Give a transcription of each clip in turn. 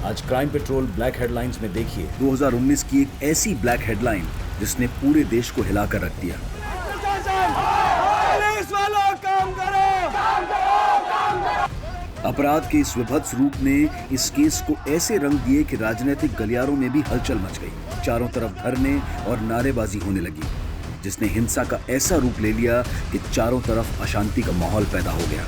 आज crime petrol black headlines में देखिए 2019 की एक ऐसी ब्लैक हेडलाइन जिसने पूरे देश को हिलाकर रख दिया। पुलिस वालों काम करो! अपराध के इस विभत्स रूप ने इस केस को ऐसे रंग दिए कि राजनीतिक गलियारों में भी हलचल मच गई। चारों तरफ धरने और नारेबाजी होने लगी, जिसने हिंसा का ऐसा रूप ले लिया कि चारों तरफ अशांति का माहौल पैदा हो गया।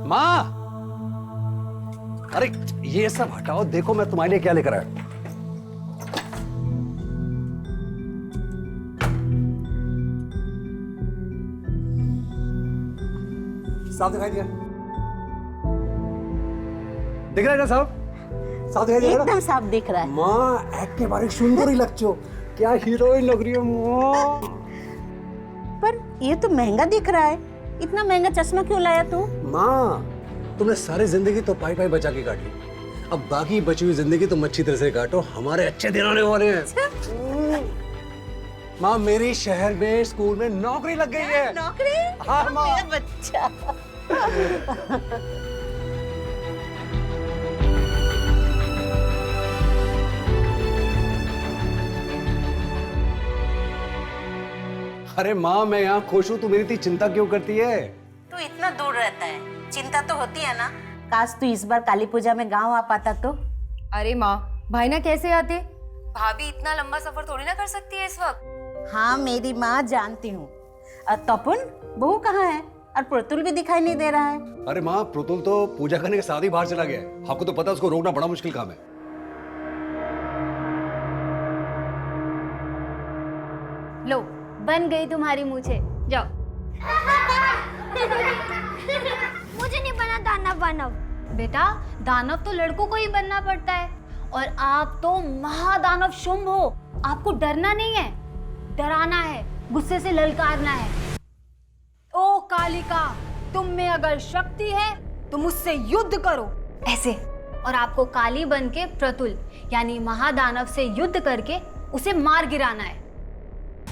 माँ, अरे ये सब हटाओ, देखो मैं तुम्हारे लिए क्या लेकर आया। साफ दिखाई दिया? दिख रहा है ना साफ? साफ दिखाई दिया? एकदम साफ दिख रहा है। माँ, एक्ट के बारे सुंदर ही लगती हो, क्या हीरोइन लग रही है माँ। पर ये तो महंगा दिख रहा है, इतना महंगा चश्मा क्यों लाया तू? माँ, तुमने सारी जिंदगी तो पाई पाई बचा के काट ली, अब बाकी बची हुई जिंदगी तुम अच्छी तरह से काटो, हमारे अच्छे दिन आने वाले हैं। माँ, मेरी शहर में स्कूल में नौकरी लग गई है। नौकरी? हाँ माँ। मेरा बच्चा। अरे माँ, मैं यहाँ खुश हूँ, तू मेरी इतनी चिंता क्यों करती है? तू इतना दूर रहता है, चिंता तो होती है ना। काश तू इस बार काली पूजा में गांव आ पाता तो। अरे माँ, भाई ना कैसे आते? भाभी इतना लंबा सफर थोड़ी ना कर सकती है इस वक्त। हाँ मेरी माँ, जानती हूँ। तपन बहू कहाँ है? और प्रतुल भी दिखाई नहीं दे रहा है। अरे माँ, प्रतुल तो पूजा करने के साथ ही बाहर चला गया है, आपको तो पता है उसको रोकना बड़ा मुश्किल काम है। लो, बन गई तुम्हारी मूछें, जाओ। मुझे नहीं बना दानव वानव। बेटा, दानव तो लड़कों को ही बनना पड़ता है, और आप तो महादानव शुंभ हो। आपको डरना नहीं है, डराना है, गुस्से से ललकारना है। ओ कालिका, तुम में अगर शक्ति है तो मुझसे युद्ध करो, ऐसे। और आपको काली बन के प्रतुल यानी महादानव से युद्ध करके उसे मार गिराना है।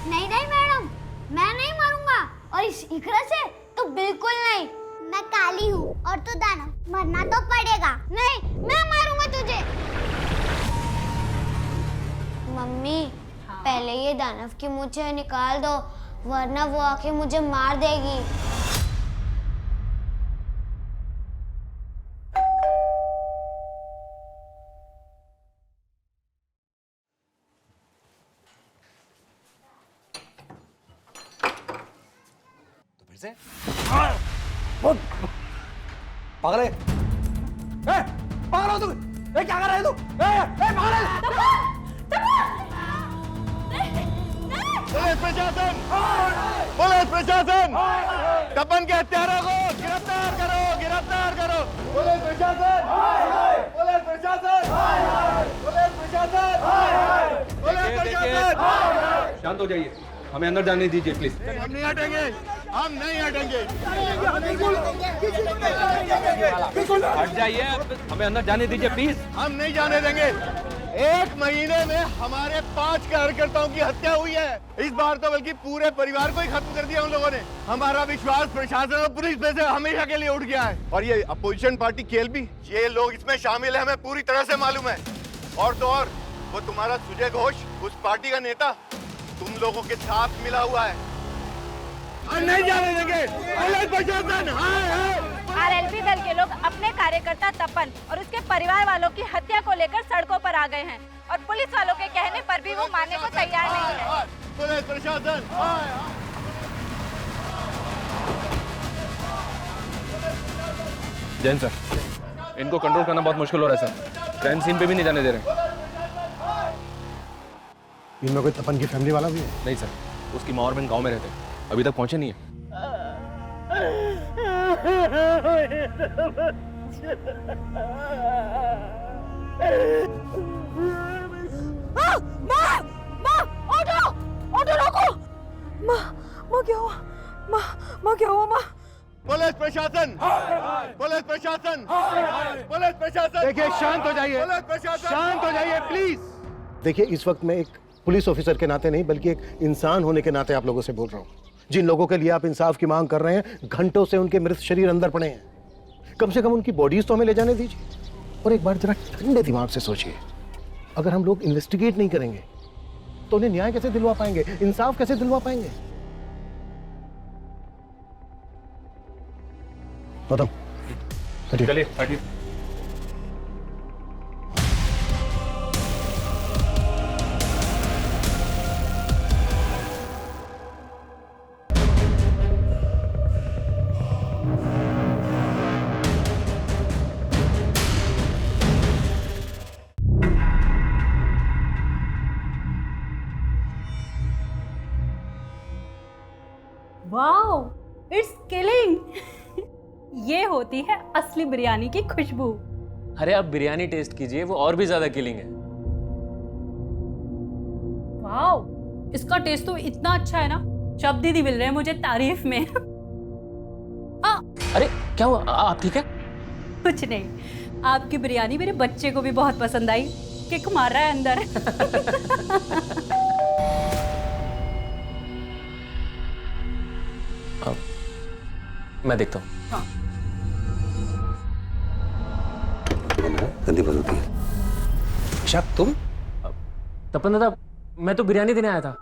नहीं नहीं मैडम, मैं नहीं मारूंगा, और इस इकरा से तो बिल्कुल नहीं। मैं काली हूँ और तू दानव, मरना तो पड़ेगा। नहीं, मैं मारूंगा तुझे। मम्मी, पहले ये दानव की मूछें निकाल दो, वरना वो आके मुझे मार देगी। पागल है? पागल हो तुम? क्या कर रहे हो तुम? पागल है? पुलिस प्रशासन! पुलिस प्रशासन! तपन के हत्यारों को गिरफ्तार करो! गिरफ्तार करो! पुलिस प्रशासन! पुलिस प्रशासन! पुलिस प्रशासन! पुलिस प्रशासन! शांत हो जाइए, हमें अंदर जाने दीजिए प्लीज। हम नहीं हटेंगे, हम नहीं हटेंगे। हट जाइए, हमें अंदर जाने दीजिए प्लीज। हम नहीं जाने देंगे। 1 महीने में हमारे 5 कार्यकर्ताओं की हत्या हुई है। इस बार तो बल्कि पूरे परिवार को ही खत्म कर दिया उन लोगों ने। हमारा विश्वास प्रशासन और पुलिस पे से हमेशा के लिए उठ गया है। और ये अपोजिशन पार्टी केएलबी, ये लोग इसमें शामिल है, हमें पूरी तरह से मालूम है। और तो और वो तुम्हारा सुजय घोष, उस पार्टी का नेता, तुम लोगों के साथ मिला हुआ है। हम नहीं जाने देंगे। पुलिस प्रशासन! आरएलपी दल के लोग अपने कार्यकर्ता तपन और उसके परिवार वालों की हत्या को लेकर सड़कों पर आ गए हैं, और पुलिस वालों के कहने पर भी वो मानने को तैयार नहीं है। पुलिस प्रशासन! जैन सर, इनको कंट्रोल करना बहुत मुश्किल हो रहा है सर। क्राइम सीन पे भी नहीं जाने दे रहे। इनमें कोई तपन की फैमिली वाला भी है? नहीं सर, उसकी माँ और बहन गांव में रहते हैं, अभी तक पहुंचे नहीं है। ऑटो रोको! माँ क्या हुआ? माँ क्या हुआ? माँ! पुलिस प्रशासन! पुलिस प्रशासन! पुलिस प्रशासन! देखिए, शांत हो जाइए, पुलिस प्रशासन! शांत हो जाइए प्लीज। देखिए, इस वक्त मैं एक पुलिस ऑफिसर के नाते नहीं बल्कि एक इंसान होने के नाते आप लोगों से बोल रहा हूँ। जिन लोगों के लिए आप इंसाफ की मांग कर रहे हैं, घंटों से उनके मृत शरीर अंदर पड़े हैं। कम से कम उनकी बॉडीज तो हमें ले जाने दीजिए। और एक बार जरा ठंडे दिमाग से सोचिए, अगर हम लोग इन्वेस्टिगेट नहीं करेंगे तो उन्हें न्याय कैसे दिलवा पाएंगे, इंसाफ कैसे दिलवा पाएंगे? गौतम, चलिए हटिए। Wow, it's killing. ये होती है असली बिरयानी की खुशबू। अरे आप बिरयानी टेस्ट कीजिए, वो और भी ज्यादा किलिंग है। वाओ, इसका टेस्ट तो इतना अच्छा है ना, शब्द ही नहीं मिल रहे हैं मुझे तारीफ में। अरे क्या हुआ, आप ठीक है? कुछ नहीं, आपकी बिरयानी मेरे बच्चे को भी बहुत पसंद आई, किक मार रहा है अंदर। मैं देखता हूँ। हाँ। गंदी बदलती है। शायद तुम? तपन दादा, मैं तो बिरयानी देने आया था।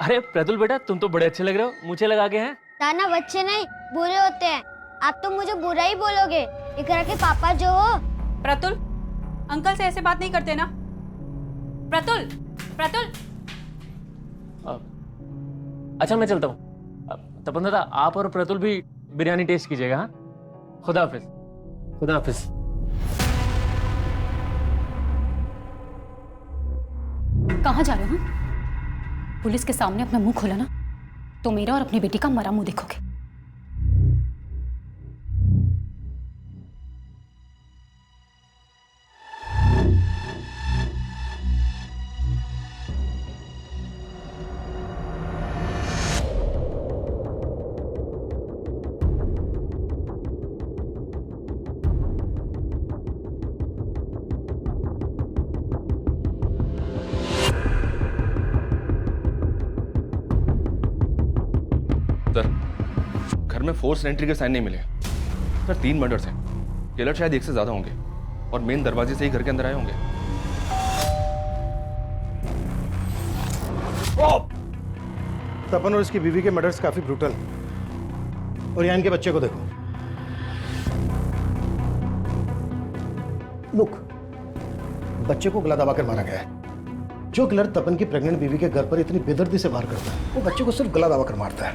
अरे प्रतुल बेटा, तुम तो बड़े अच्छे लग रहे हो, मुझे लगा के हैं। दाना बच्चे नहीं बुरे होते हैं, आप तो मुझे बुरा ही बोलोगे। इकरा के पापा जो हो। प्रतुल, अंकल से ऐसे बात नहीं करते ना। प्रतुल, प्रतुल। अच्छा मैं चलता हूँ। तपन दादा, आप और प्रतुल भी बिरयानी टेस्ट कीजिएगा। हाँ, खुदा हाफिज। खुदा हाफिज। कहाँ जा रहे हो? पुलिस के सामने अपना मुंह खोला ना तो मेरा और अपनी बेटी का मरा मुंह देखोगे। सर, घर में फोर्स एंट्री के साइन नहीं मिले। सर 3 मर्डर्स हैं, किलर शायद 1 से ज्यादा होंगे और मेन दरवाजे से ही घर के अंदर आए होंगे। तपन और इसकी बीवी के मर्डर्स काफी ब्रूटल। और यहाँ इनके बच्चे को देखो। लुक, बच्चे को गला दबाकर मारा गया है। जो किलर तपन की प्रेग्नेंट बीवी के घर पर इतनी बेदर्दी से वार करता है, वो बच्चे को सिर्फ गला दबाकर मारता है।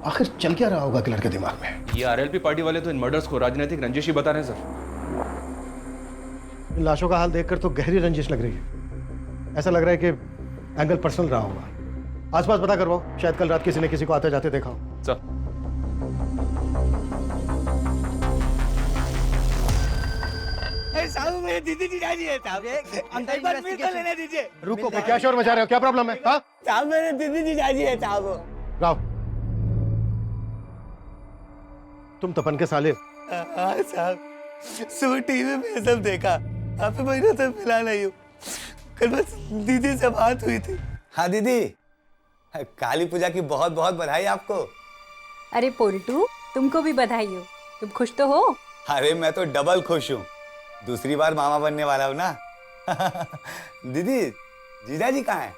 आखिर चल क्या रहा होगा किलर के दिमाग में? ये आरएलपी पार्टी वाले तो इन मर्डर्स को राजनीतिक रंजिश ही बता रहे हैं सर। इन लाशों का हाल देखकर तो गहरी रंजिश लग रही है। ऐसा लग रहा है कि एंगल पर्सनल रहा होगा। आसपास पता करवाओ, शायद कल रात किसी ने किसी को आते जाते देखा हो। सर साहब, मेरे दीदी जी जा रही है साहब, अंदर एक बार मिलकर लेने दीजिए। रुको, क्या शोर मचा रहे हो? क्या प्रॉब्लम है? हाँ साहब, मेरे दीदी जी जा रही है साहब। राव, तुम तपन के साले? हाँ साहब, सुबह टीवी में ये सब देखा। काफी महीनों से मिला नहीं हूँ, कल बस दीदी से बात हुई थी। हाँ दीदी, काली पूजा की बहुत बहुत बधाई आपको। अरे पोल्टू, तुमको भी बधाई हो। तुम खुश तो हो? अरे मैं तो डबल खुश हूँ, दूसरी बार मामा बनने वाला हूँ ना। दीदी, जीजा जी कहाँ हैं?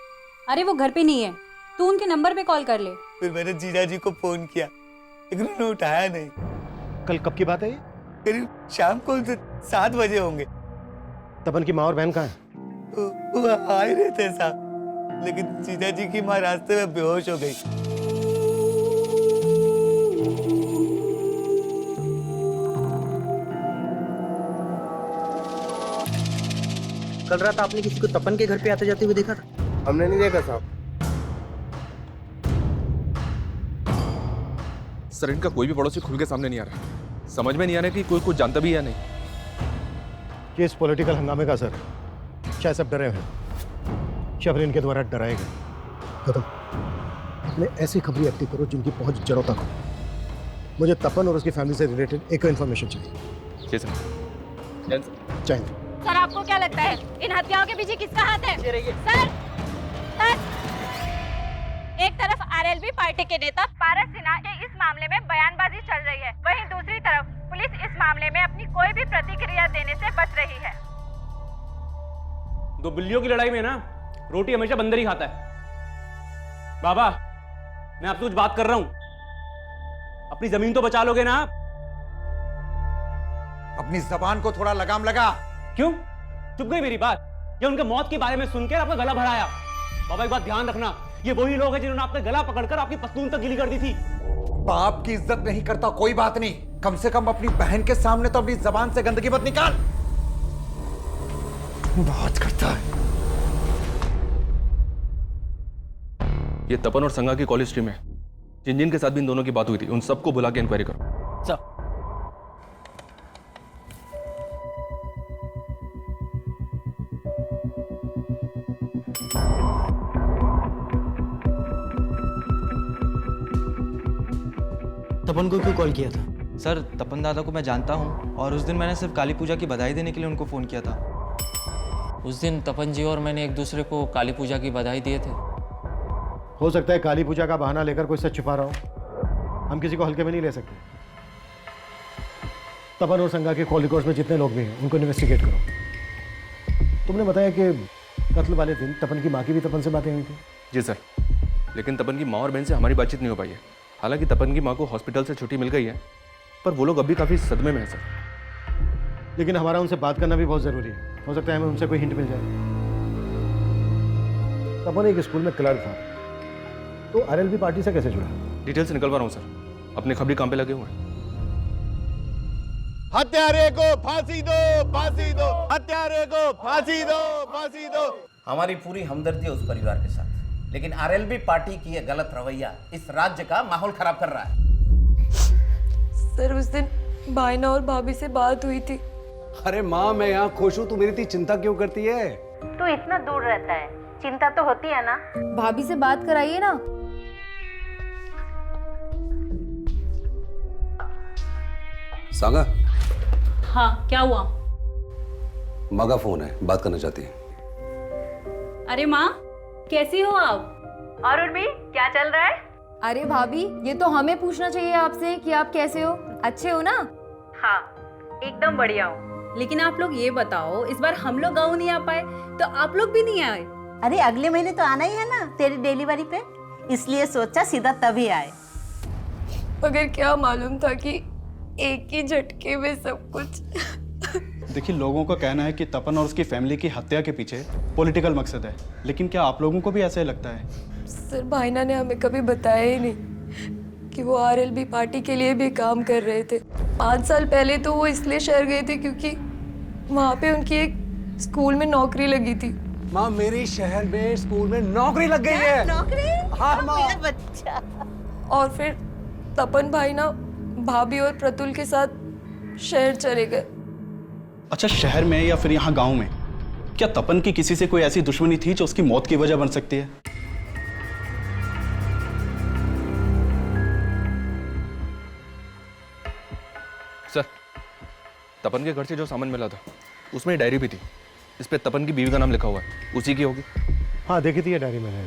अरे वो घर पे नहीं है, तू उनके नंबर पे कॉल कर ले। फिर मैंने जीजा जी को फोन किया, लेकिन उन्होंने उठाया नहीं। कल कब की बात है ये? करीब शाम को 7 बजे होंगे। तपन की माँ और बहन कहाँ हैं? वो आ ही रहे थे साहब, लेकिन जीजा जी की माँ रास्ते में बेहोश हो गई। कल रात आपने किसी को तपन के घर पे आते जाते हुए देखा था? हमने नहीं देखा साहब। सर, इनका कोई भी पड़ोसी खुल के सामने नहीं आ रहा। समझ में नहीं आ रहा कि कोई कुछ जानता भी है या नहीं। ये इस पॉलिटिकल हंगामे का असर है। शायद सब डरे हैं, शबर इनके द्वारा डराए गए। खत्म। अपने ऐसी खबरें एक्टिव करो जिनकी पहुंच जड़ों तक हो। मुझे तपन और उसकी फैमिली से रिलेटेड एक इन्फॉर्मेशन चाहिए। जी सर। चाहिए। सर, आपको क्या लगता है इन हत्याओं के पीछे किसका हाथ है? सर, सर, एक तरफ आरएलबी पार्टी के नेता पारस सिन्हा के इस मामले में बयानबाजी चल रही है, वहीं दूसरी तरफ पुलिस इस मामले में अपनी कोई भी प्रतिक्रिया देने से बच रही है। दो बिल्लियों की लड़ाई में ना रोटी हमेशा बंदर ही खाता है। बाबा, मैं आपसे कुछ बात कर रहा हूं, अपनी जमीन तो बचा लोगे ना आप? अपनी जबान को थोड़ा लगाम लगा। क्यों चुप गई मेरी बात? ये उनके मौत के बारे में सुनकर आपका गला भराया। बाबा एक बात ध्यान रखना, ये वही लोग हैं जिन्होंने आपका गला पकड़कर आपकी पतलून तक गीली कर दी थी। बाप की इज्जत नहीं करता कोई बात नहीं, कम से कम अपनी बहन के सामने तो अपनी जबान से गंदगी मत निकाल। बात करता है। ये तपन और संगा की कॉलेज टीम है, जिन जिन के साथ भी इन दोनों की बात हुई थी उन सबको बुला के इंक्वायरी करो। सर तपन को क्यों कॉल किया था? सर तपन दादा को मैं जानता हूँ और उस दिन मैंने सिर्फ काली पूजा की बधाई देने के लिए उनको फ़ोन किया था। उस दिन तपन जी और मैंने एक दूसरे को काली पूजा की बधाई दिए थे। हो सकता है काली पूजा का बहाना लेकर कोई सच छुपा रहा हो, हम किसी को हल्के में नहीं ले सकते। तपन और संगा के कॉल रिकॉर्ड्स में जितने लोग भी हैं उनको इन्वेस्टिगेट करो। तुमने बताया कि कत्ल वाले दिन तपन की माँ की भी तपन से बातें हुई थी। जी सर, लेकिन तपन की माँ और बहन से हमारी बातचीत नहीं हो पाई है। हालांकि तपन की माँ को हॉस्पिटल से छुट्टी मिल गई है, पर वो लोग अभी काफ़ी सदमे में हैं सर। लेकिन हमारा उनसे बात करना भी बहुत ज़रूरी है, हो सकता है हमें उनसे कोई हिंट मिल जाए। तपन एक स्कूल में क्लर्क था, तो आरएलबी पार्टी से कैसे जुड़ा? डिटेल से निकलवा रहा हूँ सर, अपने खबरी काम पे लगे हुए हैं। हत्यारे को फांसी दो, फांसी दो, हत्यारे को फांसी दो, फांसी दो। हमारी पूरी हमदर्दी है उस परिवार के साथ, लेकिन आरएलबी पार्टी की यह गलत रवैया इस राज्य का माहौल खराब कर रहा है। सर उस दिन भाईना और भाभी से बात हुई थी। अरे माँ, मैं यहाँ खुश हूँ, तू मेरी इतनी चिंता क्यों करती है? तू इतना दूर रहता है, चिंता तो होती है ना। भाभी से बात कराइए ना। सागा। हाँ, क्या हुआ? माँ का फोन है, बात करना चाहती है। अरे माँ, कैसी हो आप? और उर्मी, क्या चल रहा है? अरे भाभी, ये तो हमें पूछना चाहिए आपसे कि आप कैसे हो, अच्छे हो ना? हाँ, एकदम बढ़िया हूँ। लेकिन आप लोग ये बताओ, इस बार हम लोग गाँव नहीं आ पाए तो आप लोग भी नहीं आए? अरे अगले महीने तो आना ही है ना तेरी डिलीवरी पे, इसलिए सोचा सीधा तभी आए। मगर क्या मालूम था कि एक ही झटके में सब कुछ। देखिए, लोगों का कहना है कि तपन और उसकी फैमिली की हत्या के पीछे पॉलिटिकल मकसद है, लेकिन क्या आप लोगों को भी ऐसा ही लगता है? सर भाईना ने हमें कभी बताया ही नहीं कि वो आरएलबी पार्टी के लिए भी काम कर रहे थे। 5 साल पहले तो वो इसलिए शहर गए थे क्योंकि वहाँ पे उनकी एक स्कूल में नौकरी लगी थी। माँ, मेरी शहर में स्कूल में नौकरी लग गई है। नौकरी? हाँ माँ। मेरा बच्चा। और फिर तपन भाईना भाभी और प्रतुल के साथ शहर चले गए। अच्छा, शहर में या फिर यहाँ गांव में क्या तपन की किसी से कोई ऐसी दुश्मनी थी जो उसकी मौत की वजह बन सकती है? सर, तपन के घर से जो सामान मिला था उसमें डायरी भी थी, इस पे तपन की बीवी का नाम लिखा हुआ है, उसी की होगी। हाँ, देखी थी ये डायरी मैंने।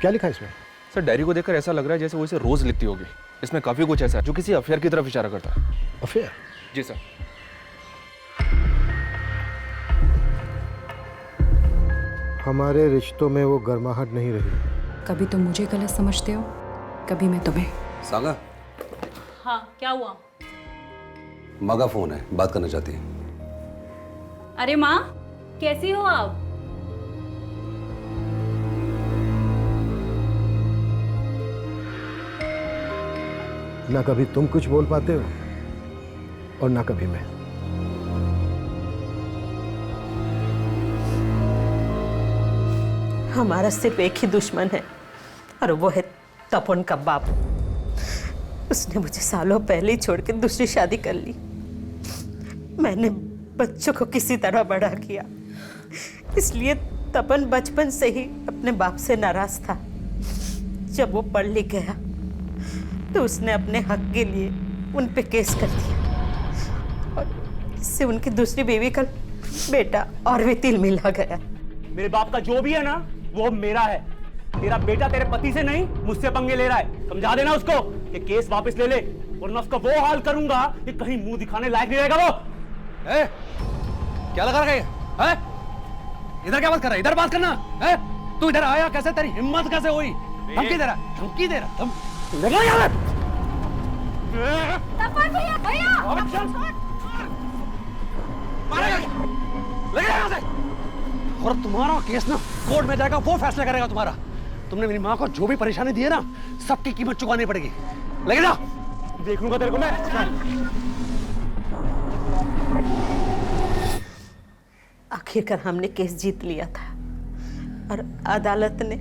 क्या लिखा है इसमें? सर, डायरी को देखकर ऐसा लग रहा है जैसे वो इसे रोज लिखती होगी। इसमें काफी कुछ ऐसा है जो किसी अफेयर की तरफ इशारा करता है। अफेयर? जी सर। हमारे रिश्तों में वो गर्माहट नहीं रही। कभी तुम मुझे गलत समझते हो, कभी मैं तुम्हें। सागा। हाँ, क्या हुआ? माँ का फोन है, बात करना चाहती है। अरे माँ, कैसी हो आप? ना कभी तुम कुछ बोल पाते हो और ना कभी मैं। हमारा सिर्फ एक ही दुश्मन है और वो है तपन का बाप। उसने मुझे सालों पहले ही छोड़ के दूसरी शादी कर ली। मैंने बच्चों को किसी तरह बड़ा किया, इसलिए तपन बचपन से ही अपने बाप से नाराज था। जब वो पढ़ लिख गया तो उसने अपने हक के लिए उन पे केस कर दिया और इससे उनकी दूसरी बीवी का बेटा और भी तिल मिला गया। मेरे बाप का जो भी है ना वो मेरा है। तेरा बेटा तेरे पति से नहीं मुझसे पंगे ले रहा है। समझा देना उसको कि केस वापस ले ले, वरना उसका वो हाल करूंगा कि कहीं मुंह दिखाने लायक नहीं रहेगा वो। क्या लगा रखा है? इधर क्या बात कर रहा है? इधर बात करना है? तू इधर आया कैसे? तेरी हिम्मत कैसे हुई? धमकी दे रहा? धमकी दे रहा? लगा यार! तपन भैया, भैया! लगे यहाँ से! और तुम्हारा केस ना कोर्ट में जाएगा, वो फैसला करेगा तुम्हारा। तुमने मेरी माँ को जो भी परेशानी दी है ना, सबकी कीमत चुकानी पड़ेगी। लगे जा! देख लूंगा तेरे को मैं। आखिरकार हमने केस जीत लिया था और अदालत ने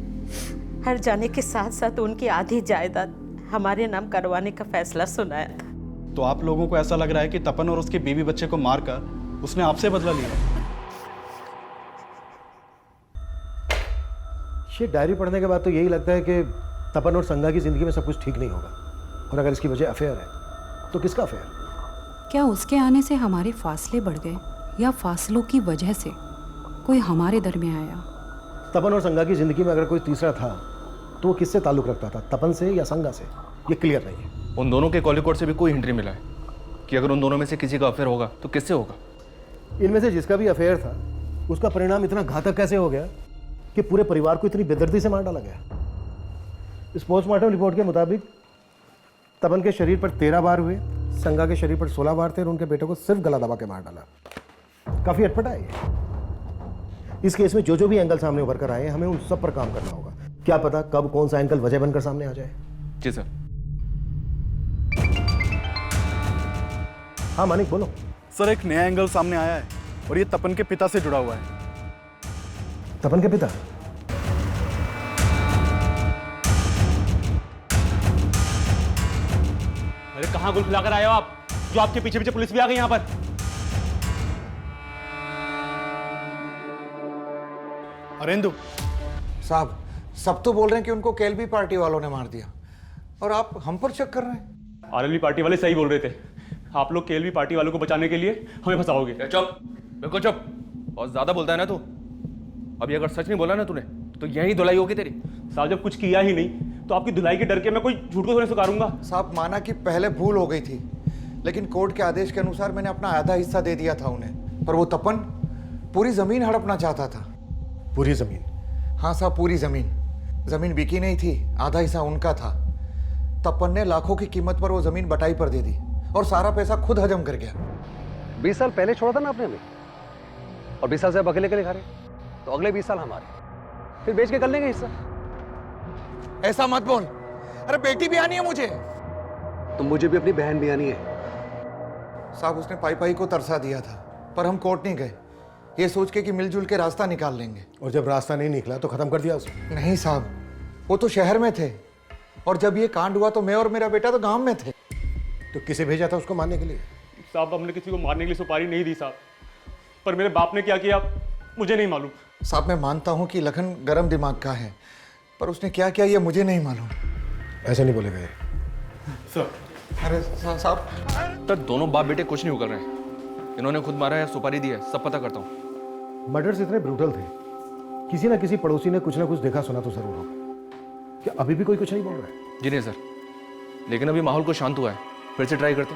हर जाने के साथ साथ उनकी आधी जायदाद हमारे नाम करवाने का फैसला सुनाया था। तो आप लोगों को ऐसा लग रहा है कि तपन और उसके बीवी बच्चे को मारकर उसने आपसे बदला लिया? ये डायरी पढ़ने के बाद तो यही लगता है कि तपन और संगा की जिंदगी में सब कुछ ठीक नहीं होगा, और अगर इसकी वजह अफेयर है तो किसका अफेयर? क्या उसके आने से हमारे फासले बढ़ गए या फासलों की वजह से कोई हमारे दरमियान आया? तपन और संगा की जिंदगी में अगर कोई तीसरा था तो वो किससे ताल्लुक रखता था, तपन से या संगा से? ये क्लियर नहीं है। उन दोनों के कॉल रिकॉर्ड से भी कोई हिंट नहीं मिला है कि अगर उन दोनों में से किसी का अफेयर होगा तो किससे होगा। इनमें से जिसका भी अफेयर था उसका परिणाम इतना घातक कैसे हो गया कि पूरे परिवार को इतनी बेदर्दी से मार डाला गया? इस पोस्टमार्टम रिपोर्ट के मुताबिक तपन के शरीर पर 13 बार हुए, संगा के शरीर पर 16 बार थे और उनके बेटे को सिर्फ गला दबा के मार डाला। काफी अटपटा है ये। इस केस में जो भी एंगल सामने उभर कर आए, हमें उन सब पर काम करना होगा। क्या पता कब कौन सा एंगल वजह बनकर सामने आ जाए। जी सर। हाँ मानिक बोलो। सर एक नया एंगल सामने आया है और ये तपन के पिता से जुड़ा हुआ है। तपन के पिता? अरे कहाँ गुल खिलाकर आए हो आप, जो आपके पीछे पीछे पुलिस भी आ गई यहाँ पर? अरेंदु साहब, सब तो बोल रहे हैं कि उनको केएलबी पार्टी वालों ने मार दिया, और आप हम पर शक कर रहे हैं। आरएलबी पार्टी वाले सही बोल रहे थे। आप लोग केएलबी पार्टी वालों को बचाने के लिए हमें फंसाओगे। चुप, बिल्कुल चुप। बहुत ज्यादा बोलता है ना तू। अभी अगर सच नहीं बोला ना तूने तो यही धुलाई होगी तेरी। साहब जब कुछ किया ही नहीं तो आपकी धुलाई के डर के मैं कोई झूठ को थोड़ी स्वीकारूंगा। साहब माना कि पहले भूल हो गई थी, लेकिन कोर्ट के आदेश के अनुसार मैंने अपना आधा हिस्सा दे दिया था उन्हें, पर वो तपन पूरी जमीन हड़पना चाहता था। पूरी जमीन? हाँ साहब, पूरी जमीन। जमीन बिकी नहीं थी, आधा हिस्सा उनका था। तपन ने लाखों की कीमत पर वो जमीन बटाई पर दे दी और सारा पैसा खुद हजम कर गया। 20 साल पहले छोड़ा था ना आपने हमें, और 20 साल से अब अकेले के लिए खा रहे, तो अगले 20 साल हमारे, फिर बेच के कर लेंगे हिस्सा। ऐसा मत बोल। अरे बेटी भी आनी है मुझे। तो मुझे भी अपनी बहन भी आनी है। साहब उसने पाई पाई को तरसा दिया था, पर हम कोर्ट नहीं गए, ये सोच के कि मिलजुल के रास्ता निकाल लेंगे। और जब रास्ता नहीं निकला तो खत्म कर दिया उसने? नहीं साहब, वो तो शहर में थे, और जब ये कांड हुआ तो मैं और मेरा बेटा तो गांव में थे। तो किसे भेजा था उसको मारने के लिए? साहब हमने किसी को मारने के लिए सुपारी नहीं दी साहब, पर मेरे बाप ने क्या किया मुझे नहीं मालूम। साहब मैं मानता हूँ कि लखन गर्म दिमाग का है, पर उसने क्या किया ये मुझे नहीं मालूम। ऐसे नहीं बोलेगा सर। अरे साहब तो दोनों बाप बेटे कुछ नहीं उगल रहे हैं। इन्होंने खुद मारा है, सुपारी दी है, सब पता करता हूँ। मर्डर्स इतने ब्रूटल थे, किसी ना किसी पड़ोसी ने कुछ ना कुछ देखा सुना तो जरूर होगा। क्या अभी भी कोई कुछ नहीं बोल रहा है? जी नहीं सर, लेकिन अभी माहौल को शांत हुआ है, फिर से ट्राई करते।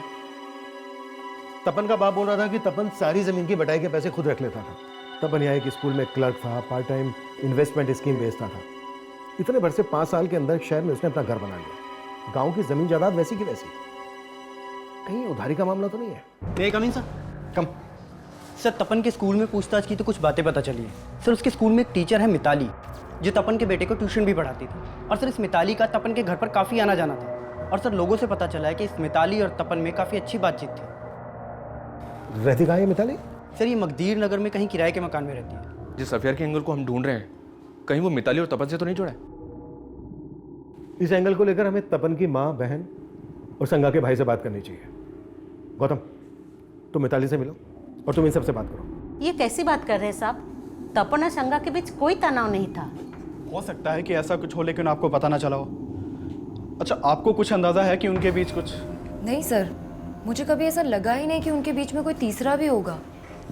तपन का बाप बोल रहा था कि तपन सारी जमीन की बटाई के पैसे खुद रख लेता था। तपन यहाँ एक स्कूल में क्लर्क था, पार्ट टाइम इन्वेस्टमेंट स्कीम बेचता था। इतने भर से 5 साल के अंदर शहर में उसने अपना घर बना लिया। गांव की जमीन जायदाद वैसी की वैसी। कहीं उधारी का मामला तो नहीं है? मे कम इन सर? कम। सर तपन के स्कूल में पूछताछ की तो कुछ बातें पता चली है। सर उसके स्कूल में एक टीचर है मिताली, जो तपन के बेटे को ट्यूशन भी पढ़ाती थी। और सर इस मिताली का तपन के घर पर काफ़ी आना जाना था। और सर लोगों से पता चला है कि इस मिताली और तपन में काफ़ी अच्छी बातचीत थी। रहती कहाँ है मिताली? सर ये मकदीर नगर में कहीं किराए के मकान में रहती है। जिस अफेयर के एंगल को हम ढूंढ रहे हैं, कहीं वो मिताली और तपन से तो नहीं जुड़ा है? इस एंगल को लेकर हमें तपन की माँ, बहन और संगा के भाई से बात करनी चाहिए। गौतम तुम मिताली से मिलो और तुम इन सबसे बात करो। ये कैसी बात कर रहे हैं साहब? तपन और संगा के बीच कोई तनाव नहीं था। हो सकता है कि ऐसा कुछ हो, लेकिन आपको पता ना चला हो। अच्छा, आपको कुछ अंदाजा है कि उनके बीच कुछ? नहीं सर, मुझे कभी ऐसा लगा ही नहीं कि उनके बीच में कोई तीसरा भी होगा।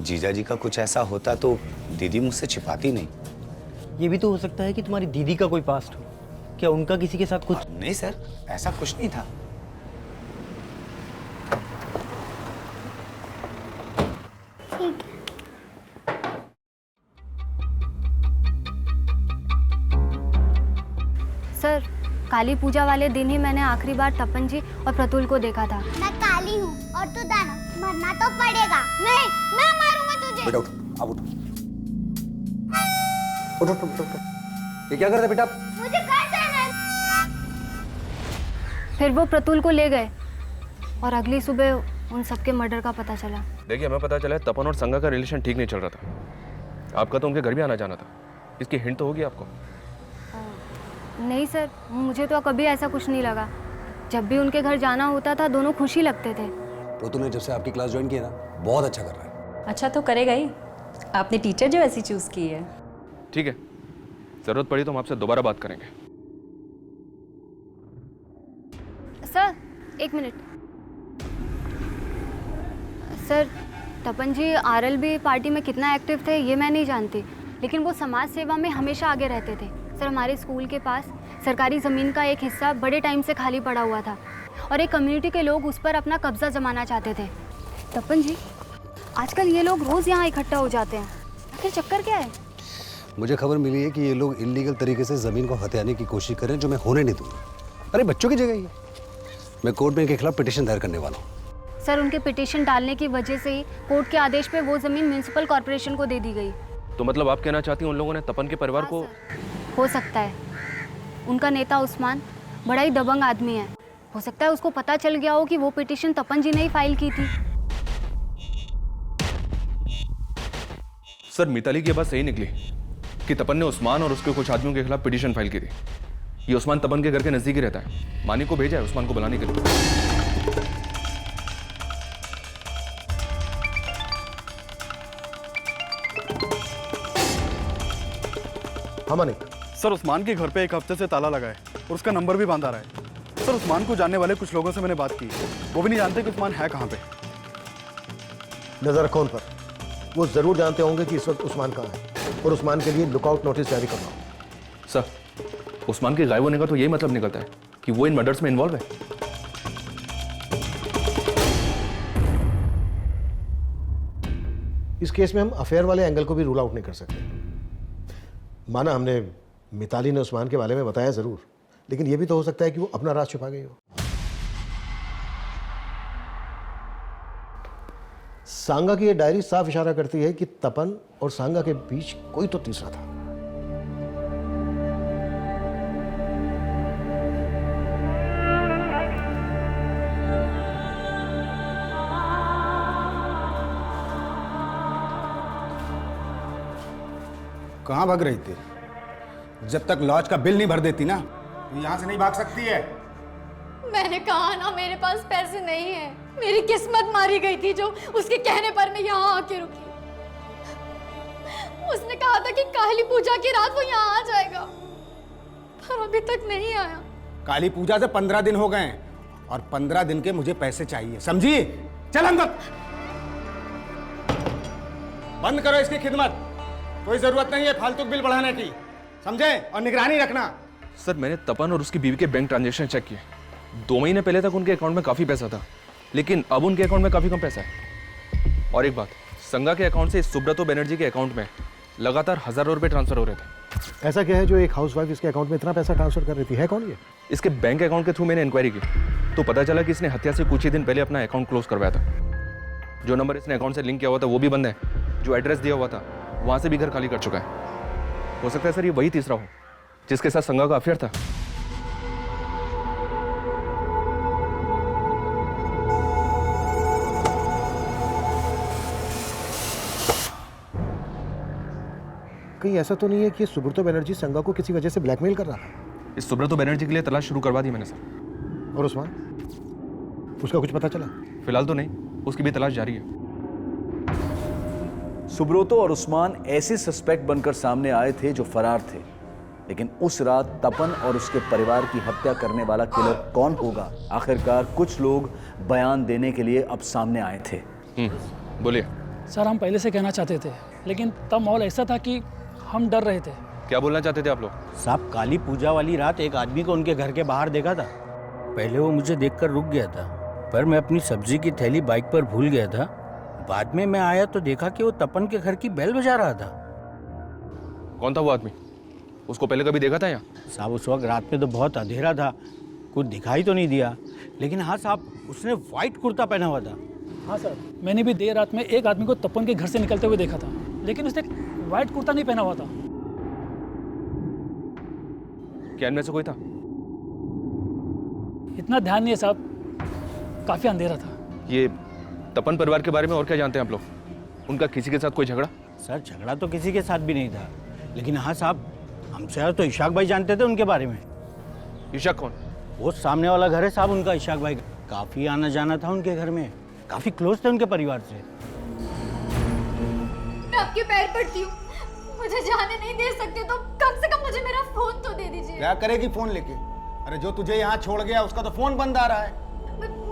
जीजा जी का कुछ ऐसा होता तो दीदी मुझसे छिपाती नहीं। ये भी तो हो सकता है कि तुम्हारी दीदी का कोई पास्ट हो। क्या उनका किसी के साथ कुछ? नहीं सर, ऐसा कुछ नहीं था। सर, काली पूजा वाले दिन ही मैंने आखिरी बार तपन जी और प्रतुल को देखा था। मैं काली हूँ और तू दानव, मरना तो पड़ेगा। नहीं, मैं मारूंगा तुझे। बेटा उठो, आप उठो। उठो उठो उठो। ये क्या कर रहे बेटा? मुझे घर जाना है। फिर वो प्रतुल को ले गए और अगली सुबह उन सबके मर्डर का पता चला। देखिए, हमें पता चला है तपन और संगा का रिलेशन ठीक नहीं चल रहा था। आपका तो उनके घर भी आना जाना था। इसकी हिंट तो होगी आपको। नहीं सर, मुझे तो कभी ऐसा कुछ नहीं लगा। जब भी उनके घर जाना होता था दोनों खुश ही लगते थे। प्रतुल ने जब से आपकी क्लास ज्वाइन की है ना, बहुत अच्छा कर रहा है। अच्छा तो करेगा ही। आपने टीचर जो ऐसी चूज की है। ठीक है, जरूरत पड़ी तो हम आपसे दोबारा बात करेंगे। सर, एक मिनट। सर, तपन जी आरएलबी पार्टी में कितना एक्टिव थे ये मैं नहीं जानती, लेकिन वो समाज सेवा में हमेशा आगे रहते थे। सर, हमारे स्कूल के पास सरकारी ज़मीन का एक हिस्सा बड़े टाइम से खाली पड़ा हुआ था और एक कम्युनिटी के लोग उस पर अपना कब्जा जमाना चाहते थे। तपन जी, आजकल ये लोग रोज़ यहाँ इकट्ठा हो जाते हैं, आखिर चक्कर क्या है? मुझे खबर मिली है कि ये लोग इलीगल तरीके से ज़मीन को हथियाने की कोशिश कर रहे हैं, जो मैं होने नहीं दूंगा। अरे बच्चों की जगह ही है। मैं कोर्ट में इनके खिलाफ पिटीशन दायर करने वाला हूँ। सर, उनके पिटीशन डालने की वजह से ही कोर्ट के आदेश पे वो ज़मीन म्यूनसिपल कॉर्पोरेशन को दे दी गई। तो मतलब आप कहना चाहती हैं उन लोगों ने तपन के परिवार को? हो सकता है। उनका नेता उस्मान बड़ा ही दबंग आदमी है। हो सकता है उसको पता चल गया हो कि वो पिटीशन तपन जी ने ही फाइल की थी। सर, मिताली की बात सही निकली कि तपन ने उस्मान और उसके कुछ आदमियों के खिलाफ पिटीशन फाइल की थी। ये उस्मान तपन के घर के नजदीक ही रहता है। मानी को भेजा है उस्मान को बुलाने के लिए। हाँ मानिक। सर, उस्मान के घर पे एक हफ्ते से ताला लगा है और उसका नंबर भी बंद आ रहा है। सर, उस्मान को जानने वाले कुछ लोगों से मैंने बात की, वो भी नहीं जानते कि उस्मान है कहाँ पे। नजर रखो उन पर। वो जरूर जानते होंगे कि इस वक्त उस्मान कहाँ है और उस्मान के लिए लुकआउट नोटिस जारी करवाओ। सर, उस्मान के गायब होने का तो यही मतलब निकलता है कि वो इन मर्डर्स में इन्वॉल्व है। इस केस में हम अफेयर वाले एंगल को भी रूल आउट नहीं कर सकते। माना हमने मिताली ने उस्मान के बारे में बताया जरूर, लेकिन यह भी तो हो सकता है कि वो अपना राज छुपा गई हो। सांगा की यह डायरी साफ इशारा करती है कि तपन और सांगा के बीच कोई तो तीसरा था। कहाँ भाग रही थी? जब तक लॉज का बिल नहीं भर देती ना, तो यहाँ से नहीं भाग सकती है। मैंने कहा ना मेरे पास पैसे नहीं है। मेरी किस्मत मारी गई थी जो उसके कहने पर मैं यहाँ आके रुकी। उसने कहा था कि काली पूजा की रात वो यहाँ आ जाएगा, पर अभी तक नहीं आया। काली पूजा से 15 दिन हो गए और 15 दिन के मुझे पैसे चाहिए, समझी? चल अंदर। बंद करो इसकी खिदमत। कोई जरूरत नहीं है फालतू बिल बढ़ाने की, समझे? और निगरानी रखना। सर, मैंने तपन और उसकी बीवी के बैंक ट्रांजैक्शन चेक किए। 2 महीने पहले तक उनके अकाउंट में काफी पैसा था, लेकिन अब उनके अकाउंट में काफी कम पैसा है। और एक बात, संगा के अकाउंट से सुब्रतो बनर्जी के अकाउंट में लगातार हजारों रुपए ट्रांसफर हो रहे थे। ऐसा क्या है जो एक हाउसवाइफ इसके अकाउंट में इतना पैसा ट्रांसफर कर रही थी? है कौन ये? इसके बैंक अकाउंट के थ्रू मैंने इंक्वायरी की तो पता चला कि इसने हत्या से कुछ ही दिन पहले अपना अकाउंट क्लोज करवाया था। जो नंबर इसने अकाउंट से लिंक किया हुआ था वो भी बंद है। जो एड्रेस दिया हुआ था वहां से भी घर खाली कर चुका है। हो सकता है सर ये वही तीसरा हो जिसके साथ संगा का अफेयर था। कहीं ऐसा तो नहीं है कि सुब्रतो बनर्जी संगा को किसी वजह से ब्लैकमेल कर रहा है? इस सुब्रतो बनर्जी के लिए तलाश शुरू करवा दी मैंने सर। और उस्मान, उसका कुछ पता चला? फिलहाल तो नहीं, उसकी भी तलाश जारी है। सुब्रतो और उस्मान ऐसे सस्पेक्ट बनकर सामने आए थे जो फरार थे, लेकिन उस रात तपन और उसके परिवार की हत्या करने वाला किलर कौन होगा, आखिरकार कुछ लोग बयान देने के लिए अब सामने आए थे। बोलिए। सर, हम पहले से कहना चाहते थे, लेकिन तब माहौल ऐसा था कि हम डर रहे थे। क्या बोलना चाहते थे आप लोग? साहब काली पूजा वाली रात एक आदमी को उनके घर के बाहर देखा था। पहले वो मुझे देखकर रुक गया था, पर मैं अपनी सब्जी की थैली बाइक पर भूल गया था। बाद में मैं आया तो देखा कि वो तपन के घर की बेल बजा रहा था। कौन था वो आदमी? उसको पहले कभी देखा था यहाँ? साहब उस वक्त रात में तो बहुत अंधेरा था, कुछ दिखाई तो नहीं दिया, लेकिन हाँ साहब उसने व्हाइट कुर्ता पहना हुआ था। हाँ सर, मैंने भी देर रात में एक आदमी को तपन के घर से निकलते हुए देखा था, लेकिन उसने व्हाइट कुर्ता नहीं पहना हुआ था। क्या इनमें से कोई था? इतना ध्यान नहीं है साहब, काफी अंधेरा था। ये तपन परिवार के बारे में और क्या जानते हैं आप लोग? उनका किसी के साथ कोई झगड़ा? सर झगड़ा तो किसी के साथ भी नहीं था, लेकिन हाँ साहब हमसे तो इशाक भाई जानते थे उनके बारे में। इशाक कौन? वो सामने वाला घर है साहब उनका, इशाक भाई। काफी आना जाना था उनके घर में, काफी क्लोज थे उनके परिवार से। मैं आपके पैर पड़ती हूँ, मुझे जाने नहीं दे सकते तो कम से कम मुझे मेरा फोन तो दे दीजिए। क्या करेगी फोन लेके? अरे जो तुझे यहाँ छोड़ गया उसका तो फोन बंद आ रहा है।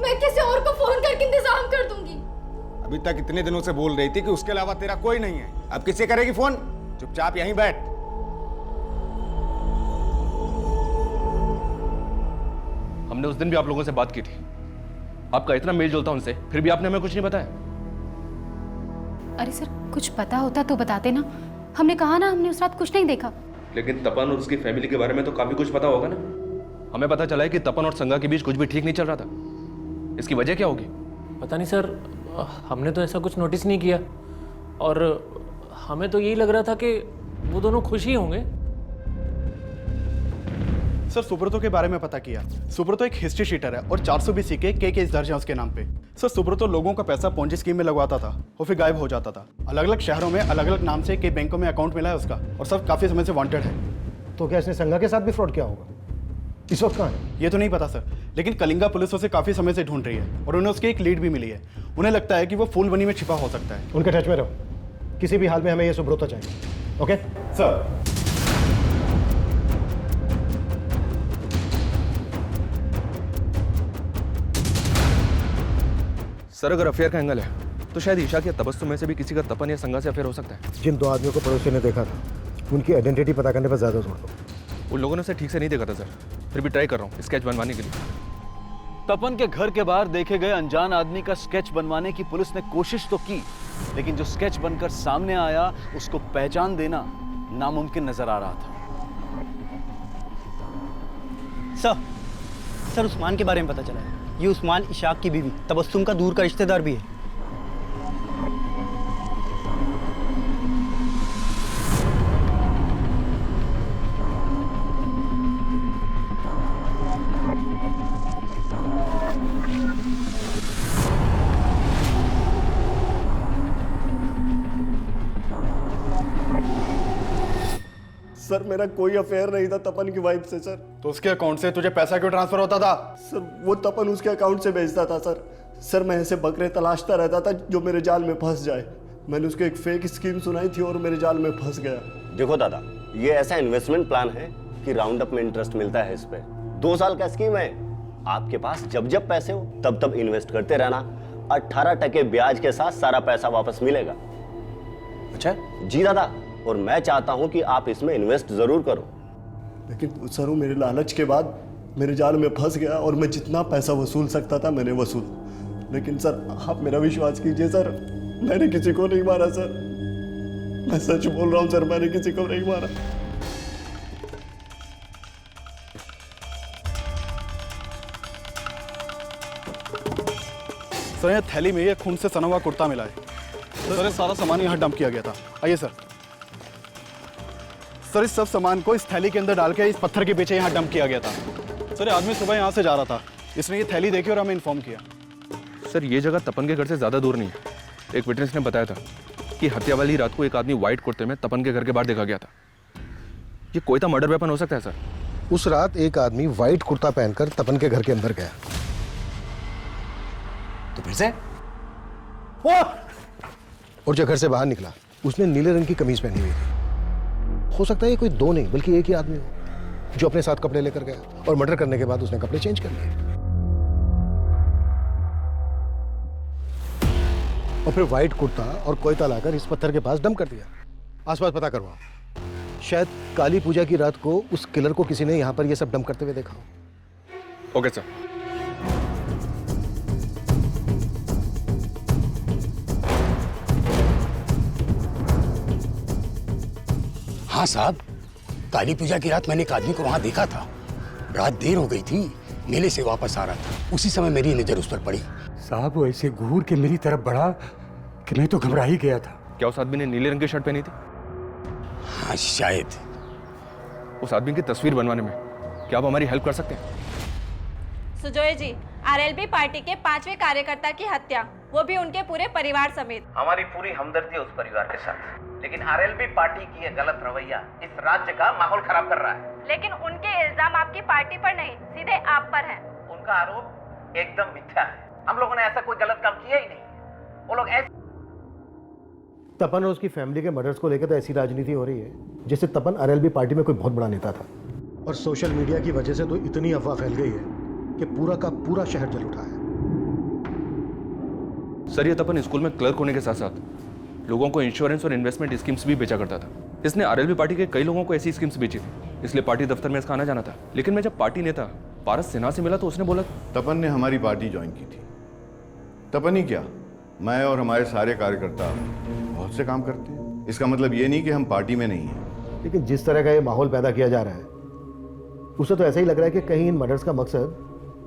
मैं किसी और को फोन करके इंतजाम कर दूंगी। अभी तक इतने दिनों से बोल रही थी कि उसके अलावा तेरा कोई नहीं है, अब किससे करेगी फोन? चुपचाप यहीं बैठ। हमने उस दिन भी आप लोगों से बात की थी, आपका इतना मेल जोल था उनसे, फिर भी आपने हमें कुछ नहीं बताया। अरे सर कुछ पता होता तो बताते ना, हमने कहा ना हमने उस रात कुछ नहीं देखा। लेकिन तपन और उसकी फैमिली के बारे में तो काफी कुछ पता होगा ना? हमें पता चला है कि तपन और संगा के बीच कुछ भी ठीक नहीं चल रहा था। इसकी वजह क्या होगी? पता नहीं सर, हमने तो ऐसा कुछ नोटिस नहीं किया, और हमें तो यही लग रहा था कि वो दोनों खुश ही होंगे। सर सुब्रतो के बारे में पता किया। सुब्रतो एक हिस्ट्री शीटर है और 420 के केस दर्ज है उसके नाम पे। सर सुब्रतो लोगों का पैसा पोंजी स्कीम में लगवाता था और फिर गायब हो जाता था। अलग अलग शहरों में अलग अलग नाम से कई बैंकों में अकाउंट मिला है उसका, और सब काफी समय से वांटेड है। तो क्या इसने संगा के साथ भी फ्रॉड किया होगा? इस वक्त कहाँ है? ये तो नहीं पता सर, लेकिन कलिंगा पुलिस उसे काफी समय से ढूंढ रही है और उन्हें उसकी एक लीड भी मिली है। उन्हें लगता है कि वो फूलबनी में छिपा हो सकता है। उनके टच में रहो, किसी भी हाल में हमें ये सुब्रतो चाहिए। Okay sir. सर अगर अफेयर का एंगल है तो शायद ईशा या तबस्सुम में से भी किसी का तपन या संगा से अफेयर हो सकता है। जिन दो आदमियों को पड़ोसी ने देखा था उनकी आइडेंटिटी पता करने पर ज्यादा जोर दो। उन लोगों ने उसे ठीक से नहीं देखा था सर, फिर भी ट्राई कर रहा हूँ स्केच बनवाने के लिए। तपन के घर के बाहर देखे गए अनजान आदमी का स्केच बनवाने की पुलिस ने कोशिश तो की, लेकिन जो स्केच बनकर सामने आया उसको पहचान देना नामुमकिन नजर आ रहा था। सर उस्मान के बारे में पता चला है। ये उस्मान इशाक की बीवी तबस्सुम का दूर का रिश्तेदार भी है। सर मेरा कोई अफेयर नहीं था तपन की वाइफ से सर। तो उसके अकाउंट से तुझे पैसा क्यों ट्रांसफर होता था? सर वो तपन उसके अकाउंट से भेजता था सर। सर मैं ऐसे बकरे तलाशता रहता था जो मेरे जाल में फंस जाए। मैंने उसको एक फेक स्कीम सुनाई थी और मेरे जाल में फंस गया। देखो दादा, ये ऐसा इन्वेस्टमेंट प्लान है कि राउंड अप में इंटरेस्ट मिलता है इस पे। 2 साल का स्कीम है, आपके पास जब जब पैसे हो तब तब इन्वेस्ट करते रहना। 18% ब्याज के साथ सारा पैसा वापस मिलेगा। अच्छा जी दादा, और मैं चाहता हूं कि आप इसमें इन्वेस्ट जरूर करो। लेकिन सर वो मेरे लालच के बाद मेरे जाल में फंस गया और मैं जितना पैसा वसूल सकता था मैंने वसूल। लेकिन सर आप मेरा विश्वास कीजिए सर, मैंने किसी को नहीं मारा सर। मैं सच बोल रहा हूं सर, मैंने किसी को नहीं मारा। सर ये थैली में ये खून से सना हुआ कुर्ता मिला है। सर ये सारा सामान यहाँ डंप किया गया था। आइए सर। सर इस सब सामान को इस थैली के अंदर डाल के इस पत्थर के पीछे यहाँ डंप किया गया था। सर ये आदमी सुबह यहाँ से जा रहा था, इसने ये थैली देखी और हमें इन्फॉर्म किया। सर ये जगह तपन के घर से ज्यादा दूर नहीं है। एक विटनेस ने बताया था कि हत्या वाली रात को एक आदमी व्हाइट कुर्ते में तपन के घर के बाहर देखा गया था। ये कोई तो मर्डर वेपन हो सकता है सर। उस रात एक आदमी व्हाइट कुर्ता पहनकर तपन के घर के अंदर गया, तो फिर से और जब घर से बाहर निकला उसने नीले रंग की कमीज पहनी हुई थी। हो सकता है ये कोई 2 नहीं बल्कि एक ही आदमी हो जो अपने साथ कपड़े लेकर गया और मर्डर करने के बाद उसने कपड़े चेंज कर लिए और फिर व्हाइट कुर्ता और कोयता लाकर इस पत्थर के पास डंप कर दिया। आसपास पता करवाओ, शायद काली पूजा की रात को उस किलर को किसी ने यहाँ पर ये सब डंप करते हुए देखा हो। Okay sir. हाँ साहब, काली पूजा की रात मैंने एक आदमी को वहां देखा था। रात देर हो गई थी, मेले से वापस आ रहा था, उसी समय मेरी नजर उस पर पड़ी। साहब वो ऐसे घूर के मेरी तरफ बढ़ा कि मैं तो घबरा ही गया था। क्या उस आदमी ने नीले रंग की शर्ट पहनी थी? हाँ शायद। उस आदमी की तस्वीर बनवाने में क्या आप हमारी हेल्प कर सकते हैं? सुजोय जी, आरएलबी पार्टी के 5वें कार्यकर्ता की हत्या, वो भी उनके पूरे परिवार समेत। हमारी पूरी हमदर्दी है उस परिवार के साथ, लेकिन आरएलबी पार्टी की ये गलत रवैया इस राज्य का माहौल खराब कर रहा है। लेकिन उनके इल्जाम आपकी पार्टी पर नहीं, सीधे आप पर हैं। उनका आरोप एकदम मिथ्या है। हम लोगों ने ऐसा कोई गलत काम किया ही नहीं। वो लोग ऐसे तपन और उसकी फैमिली के मर्डर्स को लेकर तो ऐसी राजनीति हो रही है जैसे तपन आरएलबी पार्टी में कोई बहुत बड़ा नेता था। और सोशल मीडिया की वजह से तो इतनी अफवाह फैल गई है कि पूरा का पूरा शहर जल उठा है। सर ये तपन स्कूल में क्लर्क होने के साथ साथ लोगों को इंश्योरेंस और इन्वेस्टमेंट स्कीम्स भी बेचा करता था। इसने आरएलबी पार्टी के कई लोगों को ऐसी स्कीम्स बेची थी, इसलिए पार्टी दफ्तर में इसका आना जाना था। लेकिन मैं जब पार्टी नेता पारस सिन्हा से मिला तो उसने बोला तपन ने हमारी पार्टी ज्वाइन की थी। तपन ही क्या, मैं और हमारे सारे कार्यकर्ता बहुत से काम करते हैं। इसका मतलब ये नहीं कि हम पार्टी में नहीं हैं। लेकिन जिस तरह का ये माहौल पैदा किया जा रहा है उसे तो ऐसा ही लग रहा है कि कहीं इन मर्डर्स का मकसद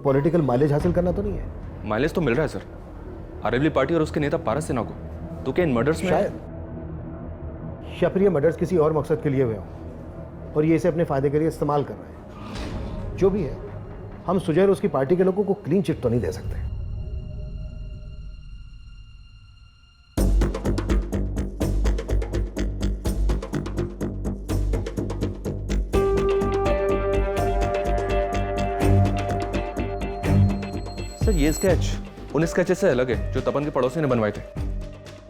पॉलिटिकल माइलेज हासिल करना तो नहीं है। माइलेज तो मिल रहा है सर, आरएलबी पार्टी और उसके नेता पारस सिन्हा को। तो क्या इन मर्डर्स में शायद या फिर ये मर्डर्स किसी और मकसद के लिए हुए हों और ये इसे अपने फायदे के लिए इस्तेमाल कर रहे हैं। जो भी है, हम सुजय और उसकी पार्टी के लोगों को क्लीन चिट तो नहीं दे सकते। सर ये स्केच उन स्केचेस से अलग है जो तपन के पड़ोसी ने बनवाए थे।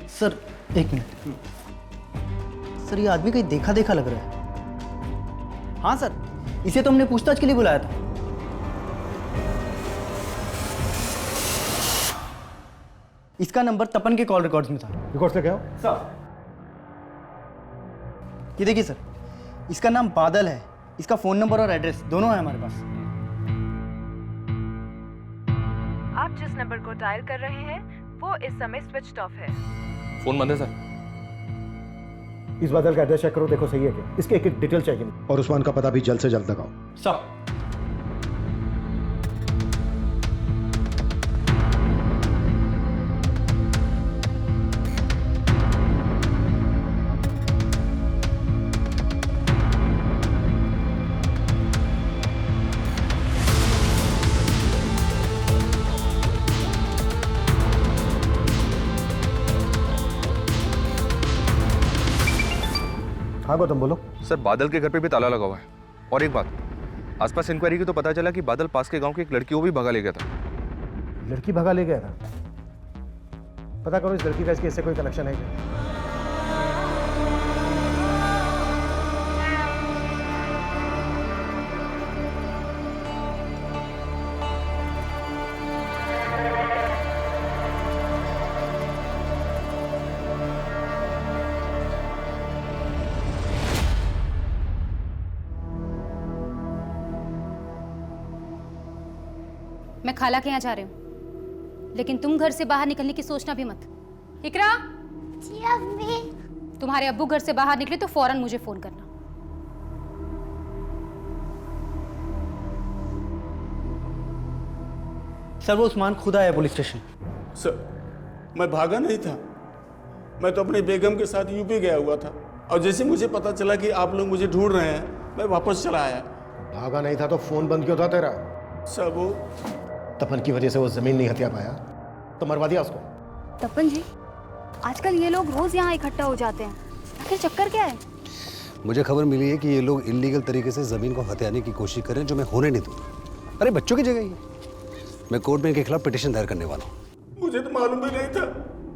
सर एक मिनट, सर ये आदमी कहीं देखा देखा लग रहा है। हाँ सर, इसे तो हमने पूछताछ के लिए बुलाया था। इसका नंबर तपन के कॉल रिकॉर्ड्स में था। रिकॉर्ड्स लेके आओ सर। ये देखिए सर, इसका नाम बादल है, इसका फोन नंबर और एड्रेस दोनों है हमारे पास। आप जिस नंबर को डायल कर रहे हैं वो इस समय स्विच्ड ऑफ है। फोन बंद है सर। इस बादल का एड्रेस चेक करो, देखो सही है क्या। इसके एक एक डिटेल चेक और उस्मान का पता भी जल्द से जल्द लगाओ। सर हाँ गौतम बोलो। सर बादल के घर पे भी ताला लगा हुआ है। और एक बात, आसपास इंक्वायरी की तो पता चला कि बादल पास के गांव की एक लड़की को भी भगा ले गया था। लड़की भगा ले गया था? पता करो इस लड़की का इसके इससे कोई कनेक्शन है क्या? मैं खाला के यहाँ जा रही हूँ, लेकिन तुम घर से बाहर निकलने की सोचना भी मत। इकरा, जी अम्मी। तुम्हारे अब्बू घर से बाहर निकले तो फौरन मुझे फोन करना। सर वो उस्मान खुद आया पुलिस स्टेशन। सर मैं भागा नहीं था, मैं तो अपनी बेगम के साथ यूपी गया हुआ था और जैसे मुझे पता चला कि आप लोग मुझे ढूंढ रहे हैं मैं वापस चला आया। भागा नहीं था तो फोन बंद क्यों था तेरा? सर वो तपन की वजह से वो जमीन नहीं हथिया पाया तो मरवा दिया उसको। तपन जी, आजकल ये लोग रोज यहाँ इकट्ठा हो जाते हैं, आखिर चक्कर क्या है? मुझे खबर मिली है कि ये लोग इलीगल तरीके से जमीन को हथियाने की कोशिश करें, जो मैं होने नहीं दूंगा। अरे बच्चों की जगह ही मैं कोर्ट में इनके खिलाफ पिटीशन दायर करने वाला हूँ। मुझे तो मालूम भी नहीं था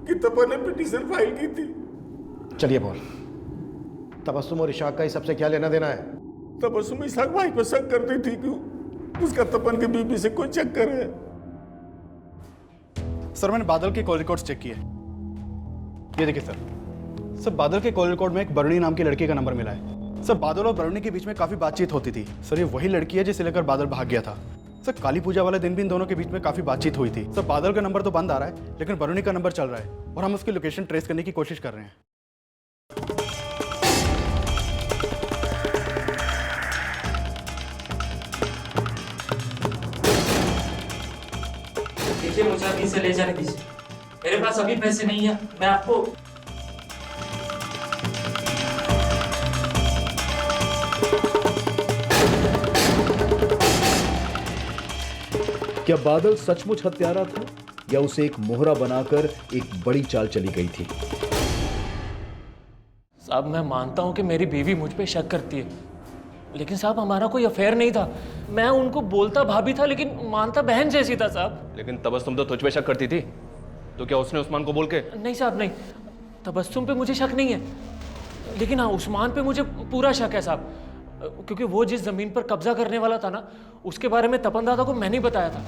कि तपन ने पिटीशन फाइल की थी। चलिए बोल, तबस्सुम और इशाक का इस सबसे क्या लेना देना है? तबस्सुम इशाक भाई को शक करती थी कि उसका तपन के बीबी से कोई चक्कर है। सर मैंने बादल के कॉल रिकॉर्ड्स चेक किए। ये देखिए सर, बादल के कॉल रिकॉर्ड में एक बरणी नाम की लड़की का नंबर मिला है। सर बादल और बरुणी के बीच में काफी बातचीत होती थी। सर ये वही लड़की है जिसे लेकर बादल भाग गया था। सर काली पूजा वाले दिन भी इन दोनों के बीच में काफी बातचीत हुई थी। सर बादल का नंबर तो बंद आ रहा है, लेकिन बरुणी का नंबर चल रहा है और हम उसकी लोकेशन ट्रेस करने की कोशिश कर रहे हैं। देखिए मुझे अभी से ले जाने दीजिए, मेरे पास अभी पैसे नहीं है। मैं आपको क्या बादल सचमुच हत्यारा था या उसे एक मोहरा बनाकर एक बड़ी चाल चली गई थी? साहब मैं मानता हूं कि मेरी बीवी मुझ पे शक करती है, लेकिन साहब हमारा कोई अफेयर नहीं था। मैं उनको बोलता भाभी था लेकिन मानता बहन जैसी था साहब। लेकिन तबस्सुम तो तुझ पे शक करती थी, तो क्या उसने उस्मान को बोल के? नहीं साहब नहीं, तबस्सुम पे मुझे शक नहीं है, लेकिन हाँ उस्मान पे मुझे पूरा शक है साहब, क्योंकि वो जिस जमीन पर कब्जा करने वाला था ना, उसके बारे में तपन दादा को मैंने ही बताया था,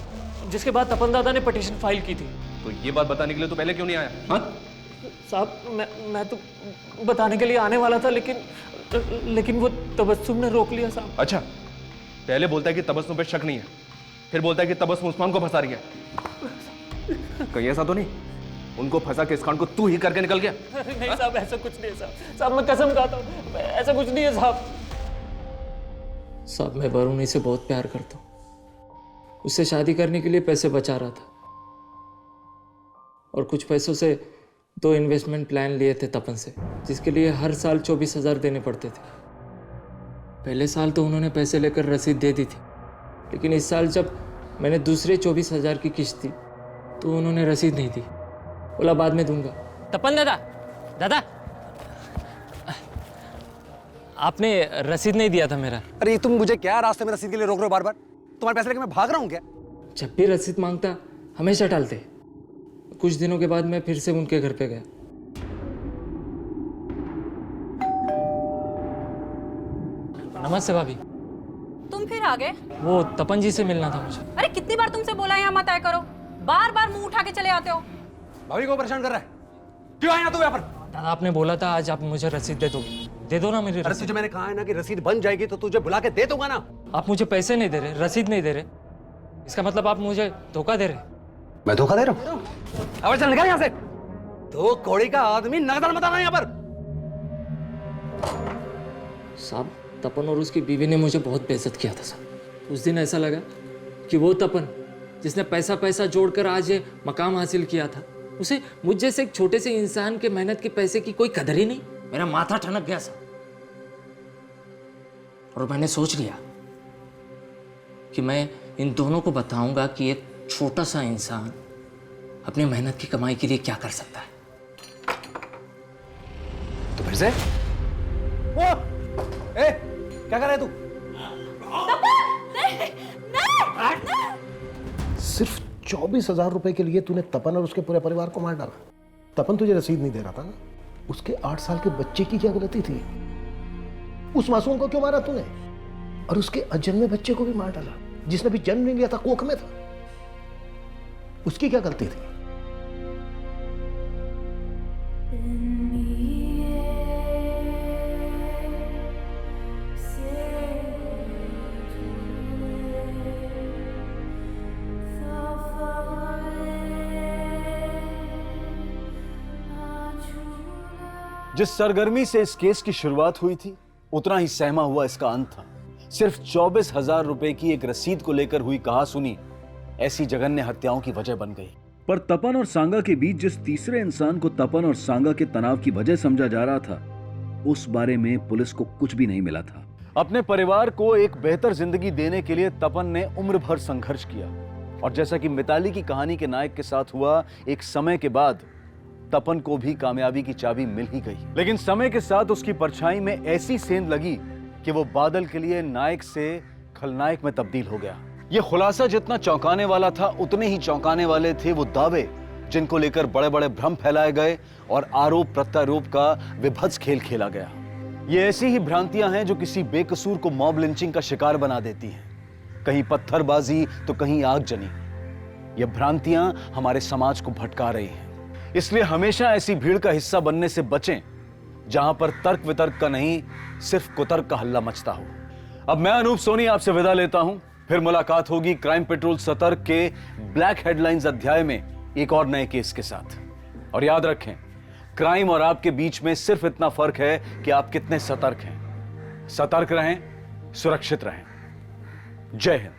जिसके बाद तपन दादा ने पिटीशन फाइल की थी। तो ये बात बताने के लिए तो पहले क्यों नहीं आया? हाँ साहब मैं तो बताने के लिए आने वाला था, लेकिन वो तबस्सुम ने रोक लिया साहब। अच्छा, पहले बोलता है कि तबस्सुम पे शक नहीं है, फिर बोलता है कि तबस्सुम उस्मान को फंसा रही है। कहीं ऐसा तो नहीं उनको फंसा के इस कांड को तू ही करके निकल गया? नहीं साहब ऐसा कुछ नहीं है साहब, मैं कसम खाता हूँ ऐसा कुछ नहीं है साहब। साहब मैं बरुणी से बहुत प्यार करता हूँ, उससे शादी करने के लिए पैसे बचा रहा था और कुछ पैसों से 2 इन्वेस्टमेंट प्लान लिए थे तपन से, जिसके लिए हर साल 24,000 देने पड़ते थे। पहले साल तो उन्होंने पैसे लेकर रसीद दे दी थी, लेकिन इस साल जब मैंने दूसरे 24,000 की किस्त दी तो उन्होंने रसीद नहीं दी, बोला बाद में दूंगा। तपन दादा आपने रसीद नहीं दिया था मेरा। अरे तुम मुझे क्या रास्ते में रसीद के लिए रोक रहे हो बार बार? तुम्हारे पैसे लेके मैं भाग रहा हूँ क्या? जब भी रसीद मांगता हमेशा टालते। कुछ दिनों के बाद मैं फिर से उनके घर पे गया। नमस्ते भाभी। तुम फिर आ गए? वो तपन जी से मिलना था मुझे। अरे कितनी बार तुमसे बोला यहाँ मत आया करो, बार बार मुंह उठा के चले आते हो। भाभी को परेशान कर रहा है, क्यों आया तू यहाँ पर? दादा आपने बोला था आज आप मुझे रसीद दे दो ना मेरी अरे रसीद। तुझे मैंने कहा है ना कि रसीद बन जाएगी तो तुझे बुला के दे दूंगा ना। आप मुझे पैसे नहीं दे रहे, रसीद नहीं दे रहे, इसका मतलब आप मुझे धोखा दे रहे। मैं धोखा दे रहा हूँ? अब चल निकल यहाँ से। 2 कौड़ी का आदमी नगदन मत आना यहाँ पर। साहब तपन और उसकी बीवी ने मुझे बहुत बेइज्जत किया था साहब। उस दिन ऐसा लगा कि वो तपन जिसने पैसा जोड़कर आज ये मकाम हासिल किया था, उसे मुझ जैसे एक छोटे से इंसान के मेहनत के पैसे की कोई कदर ही नहीं। मेरा माथा ठनक गया साहब, और मैंने सोच लिया कि मैं इन दोनों को बताऊंगा कि एक छोटा सा इंसान अपनी मेहनत की कमाई के लिए क्या कर सकता है। तो फिर से वो क्या कर रहा है तू? सिर्फ 24,000 रुपए के लिए तूने तपन और उसके पूरे परिवार को मार डाला। तपन तुझे रसीद नहीं दे रहा था ना? उसके 8 साल के बच्चे की क्या गलती थी? उस मासूम को क्यों मारा तूने? और उसके अजन्मे बच्चे को भी मार डाला, जिसने भी जन्म नहीं लिया था, कोख में था। उसकी क्या गलती थी? जिस सरगर्मी से इस केस की शुरुआत हुई थी, उतना ही सहमा हुआ इसका अंत था। सिर्फ 24,000 रुपए की एक रसीद को लेकर हुई कहासुनी ऐसी जघन्य हत्याओं की वजह बन गई। पर तपन और सांगा के बीच जिस तीसरे इंसान को तपन और सांगा के तनाव की वजह समझा जा रहा था, उस बारे में पुलिस को कुछ भी नहीं मिला था। अपने परिवार को एक बेहतर जिंदगी देने के लिए तपन ने उम्र भर संघर्ष किया, और जैसा कि मिताली की कहानी के नायक के साथ हुआ, एक समय के बाद तपन को भी कामयाबी की चाबी मिल ही गई। लेकिन समय के साथ उसकी परछाई में ऐसी सेंध लगी कि वो बादल के लिए नायक से खलनायक में तब्दील हो गया। ये खुलासा जितना चौंकाने वाला था, उतने ही चौंकाने वाले थे वो दावे जिनको लेकर बड़े बड़े भ्रम फैलाए गए और आरोप प्रत्यारोप का विभत्स खेल खेला गया। ये ऐसी ही भ्रांतियां हैं जो किसी बेकसूर को मॉब लिंचिंग का शिकार बना देती हैं। कहीं पत्थरबाजी तो कहीं आगजनी। ये भ्रांतियां हमारे समाज को भटका रही हैं। इसलिए हमेशा ऐसी भीड़ का हिस्सा बनने से बचें जहां पर तर्क वितर्क का नहीं, सिर्फ कुतर्क का हल्ला मचता हो। अब मैं अनूप सोनी आपसे विदा लेता हूं, फिर मुलाकात होगी क्राइम पेट्रोल सतर्क के ब्लैक हेडलाइंस अध्याय में एक और नए केस के साथ। और याद रखें, क्राइम और आपके बीच में सिर्फ इतना फर्क है कि आप कितने सतर्क हैं। सतर्क रहें, सुरक्षित रहें। जय हिंद।